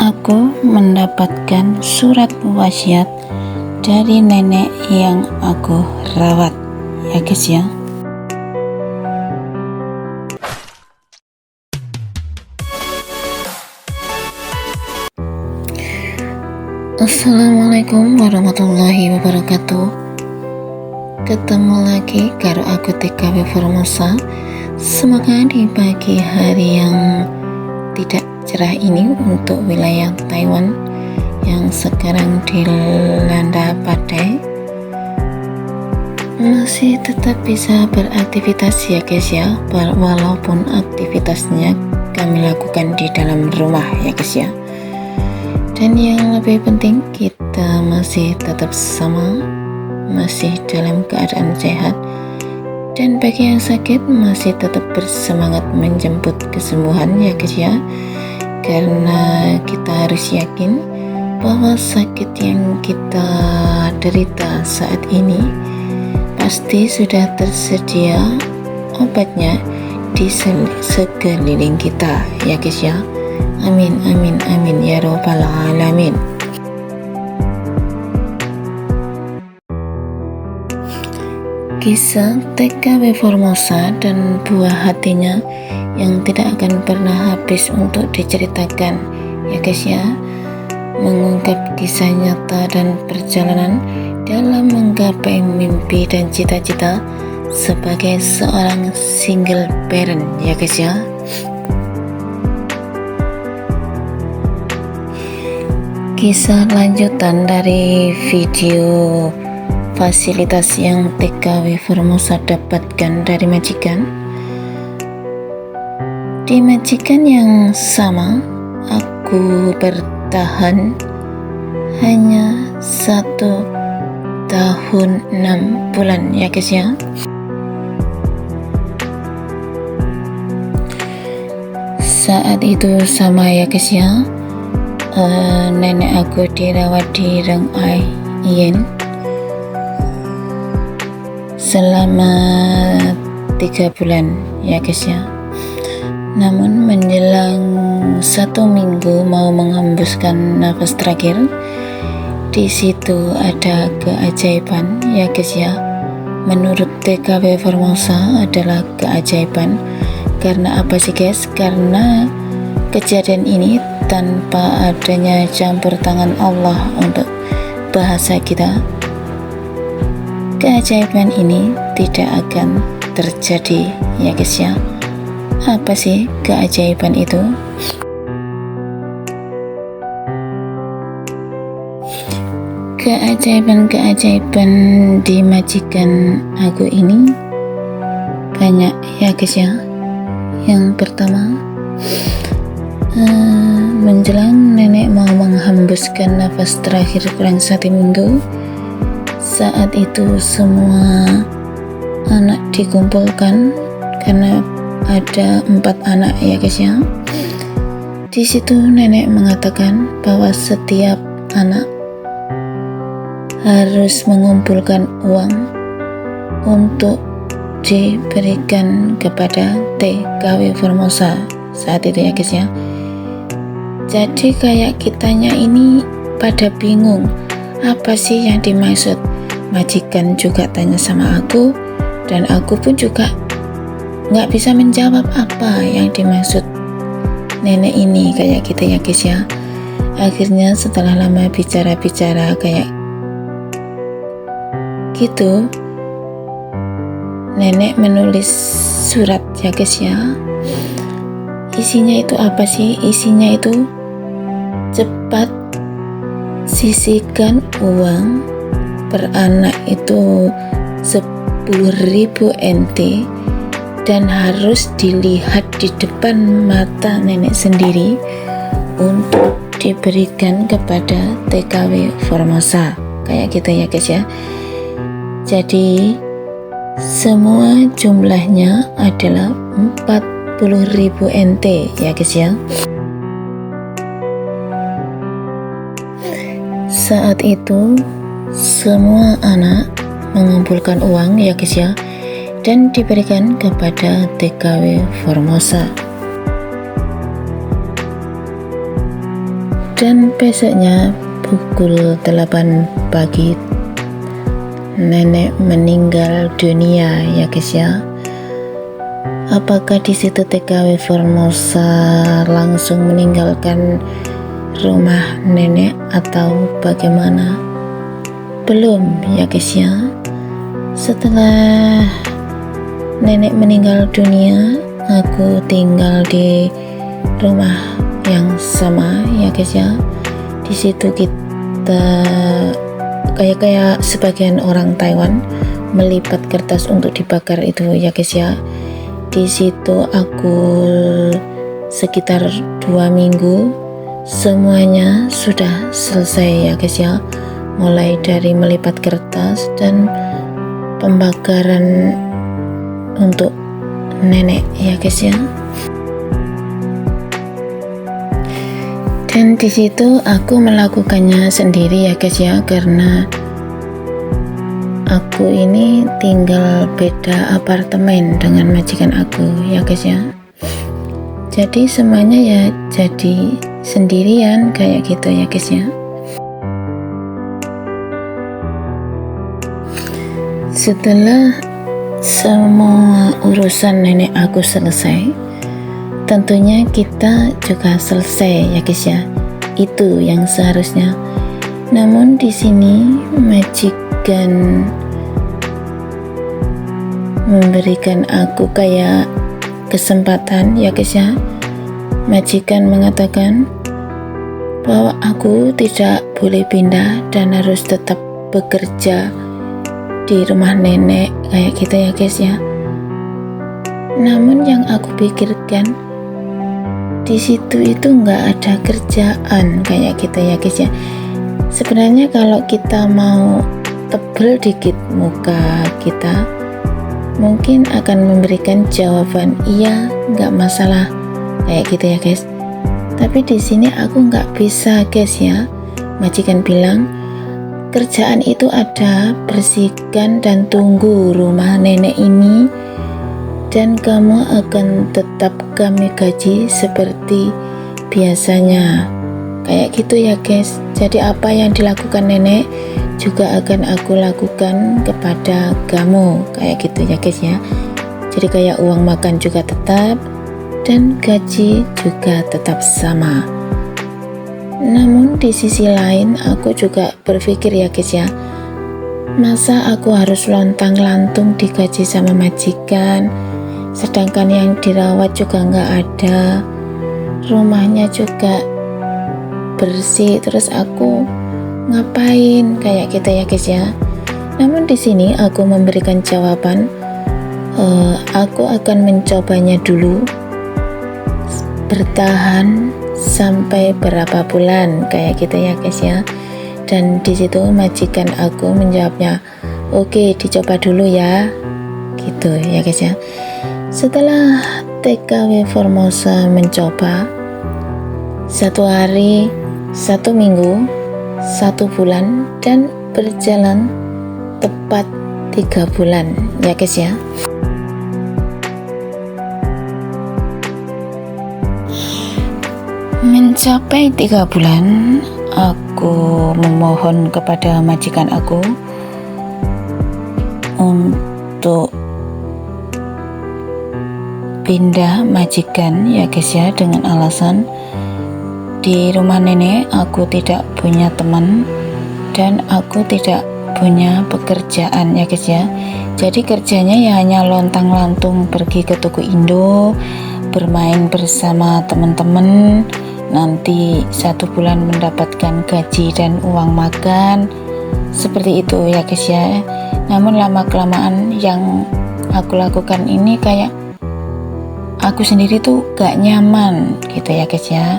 Aku mendapatkan surat wasiat dari nenek yang aku rawat, ya guys ya. Assalamualaikum warahmatullahi wabarakatuh. Ketemu lagi karo aku TKW Formosa. Semoga di pagi hari yang tidak cerah ini untuk wilayah Taiwan yang sekarang dilanda badai masih tetap bisa beraktivitas ya guys ya, walaupun aktivitasnya kami lakukan di dalam rumah ya guys ya. Dan yang lebih penting, kita masih tetap sama, masih dalam keadaan sehat, dan bagi yang sakit masih tetap bersemangat menjemput kesembuhan ya guys ya. Karena kita harus yakin bahwa sakit yang kita derita saat ini pasti sudah tersedia obatnya di sekeliling kita ya guys ya. Amin amin amin ya robbal alamin. Kisah TKW Formosa dan buah hatinya yang tidak akan pernah habis untuk diceritakan ya guys ya, mengungkap kisah nyata dan perjalanan dalam menggapai mimpi dan cita-cita sebagai seorang single parent ya guys ya. Kisah lanjutan dari video fasilitas yang TKW Formosa dapatkan dari majikan. Di majikan yang sama, aku bertahan hanya 1 tahun 6 bulan ya guys ya. Saat itu sama ya guys ya, nenek aku dirawat di Reng Ai Yen selama 3 bulan ya guys ya. Namun menjelang 1 minggu mau menghembuskan nafas terakhir, di situ ada keajaiban ya guys ya. Menurut TKW Formosa adalah keajaiban. Karena apa sih guys? Karena kejadian ini tanpa adanya campur tangan Allah untuk bahasa kita. Keajaiban ini tidak akan terjadi ya guys ya. Apa sih keajaiban itu? Keajaiban di majikan aku ini banyak ya guys ya. Yang pertama, menjelang nenek mau menghembuskan nafas terakhir kurang 1 minggu, saat itu semua anak dikumpulkan karena ada 4 anak ya guys ya. Di situ nenek mengatakan bahwa setiap anak harus mengumpulkan uang untuk diberikan kepada TKW Formosa saat itu ya guys ya. Jadi kayak kitanya ini pada bingung, apa sih yang dimaksud? Majikan juga tanya sama aku, dan aku pun juga nggak bisa menjawab apa yang dimaksud nenek ini kayak gitu ya guys ya. Akhirnya setelah lama bicara-bicara kayak gitu, nenek menulis surat ya guys ya. Isinya itu apa sih? Isinya itu cepat sisihkan uang per anak itu 10.000 NT dan harus dilihat di depan mata nenek sendiri untuk diberikan kepada TKW Formosa kayak gitu ya guys ya. Jadi semua jumlahnya adalah 40.000 NT ya guys ya. Saat itu semua anak mengumpulkan uang ya guys ya, dan diberikan kepada TKW Formosa. Dan besoknya pukul 8 pagi nenek meninggal dunia ya guys ya. Apakah di situ TKW Formosa langsung meninggalkan rumah nenek atau bagaimana? Belum ya guys ya. Setelah nenek meninggal dunia, aku tinggal di rumah yang sama ya guys ya. Di situ kita kayak sebagian orang Taiwan melipat kertas untuk dibakar itu ya guys ya. Di situ aku sekitar 2 minggu semuanya sudah selesai ya guys ya, mulai dari melipat kertas dan pembakaran untuk nenek ya guys ya. Dan di situ aku melakukannya sendiri ya guys ya, karena aku ini tinggal beda apartemen dengan majikan aku ya guys ya. Jadi semuanya ya jadi sendirian kayak gitu ya guys ya. Setelah semua urusan nenek aku selesai, tentunya kita juga selesai ya guys ya. Itu yang seharusnya. Namun di sini majikan memberikan aku kayak kesempatan ya guys ya. Majikan mengatakan bahwa aku tidak boleh pindah dan harus tetap bekerja di rumah nenek kayak gitu ya guys ya. Namun yang aku pikirkan, di situ itu nggak ada kerjaan kayak gitu ya guys ya. Sebenarnya kalau kita mau tebel dikit muka kita, mungkin akan memberikan jawaban iya nggak masalah kayak gitu ya guys. Tapi di sini aku nggak bisa guys ya. Majikan bilang kerjaan itu ada, bersihkan dan tunggu rumah nenek ini, dan kamu akan tetap kami gaji seperti biasanya kayak gitu ya guys. Jadi apa yang dilakukan nenek juga akan aku lakukan kepada kamu kayak gitu ya guys ya. Jadi kayak uang makan juga tetap dan gaji juga tetap sama. Namun di sisi lain aku juga berpikir ya guys ya, masa aku harus lontang-lantung digaji sama majikan, sedangkan yang dirawat juga nggak ada, rumahnya juga bersih, terus aku ngapain kayak gitu ya guys ya. Namun di sini aku memberikan jawaban, aku akan mencobanya dulu, bertahan sampai berapa bulan kayak gitu ya guys ya. Dan di situ majikan aku menjawabnya, oke, dicoba dulu ya gitu ya guys ya. Setelah TKW Formosa mencoba 1 hari, 1 minggu, 1 bulan, dan berjalan tepat 3 bulan ya guys ya. Mencapai 3 bulan, aku memohon kepada majikan aku untuk pindah majikan ya guys ya, dengan alasan di rumah nenek aku tidak punya teman dan aku tidak punya pekerjaan ya guys ya. Jadi kerjanya ya hanya lontang-lantung pergi ke toko Indo, bermain bersama teman-teman, nanti 1 bulan mendapatkan gaji dan uang makan, seperti itu ya guys ya. Namun lama-kelamaan yang aku lakukan ini kayak aku sendiri tuh gak nyaman gitu ya guys ya.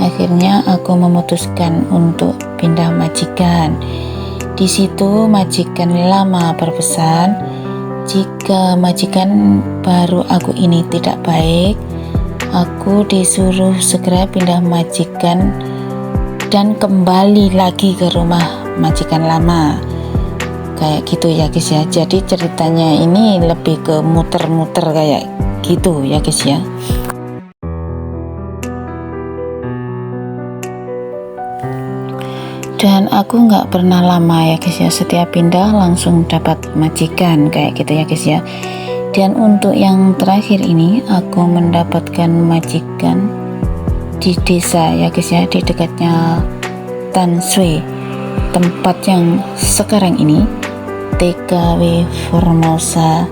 Akhirnya aku memutuskan untuk pindah majikan. Di situ majikan lama berpesan, jika majikan baru aku ini tidak baik, aku disuruh segera pindah majikan dan kembali lagi ke rumah majikan lama kayak gitu ya guys ya. Jadi ceritanya ini lebih ke muter-muter kayak gitu ya guys ya. Dan aku nggak pernah lama ya guys ya, setiap pindah langsung dapat majikan kayak gitu ya guys ya. Dan untuk yang terakhir ini aku mendapatkan majikan di desa ya guys ya, di dekatnya Tan Sui, tempat yang sekarang ini TKW Formosa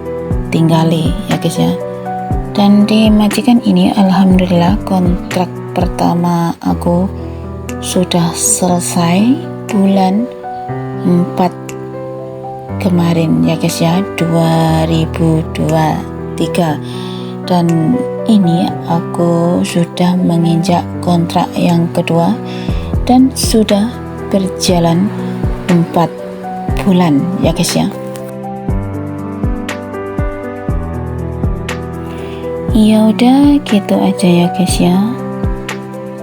tinggali ya guys ya. Dan di majikan ini alhamdulillah kontrak pertama aku sudah selesai bulan 4 kemarin ya guys ya, 2023. Dan ini aku sudah menginjak kontrak yang kedua dan sudah berjalan 4 bulan ya guys ya. Ya udah gitu aja ya guys ya.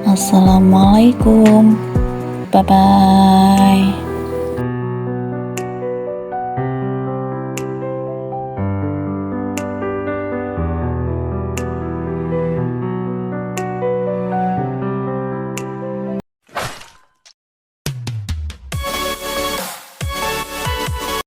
Assalamualaikum, bye bye.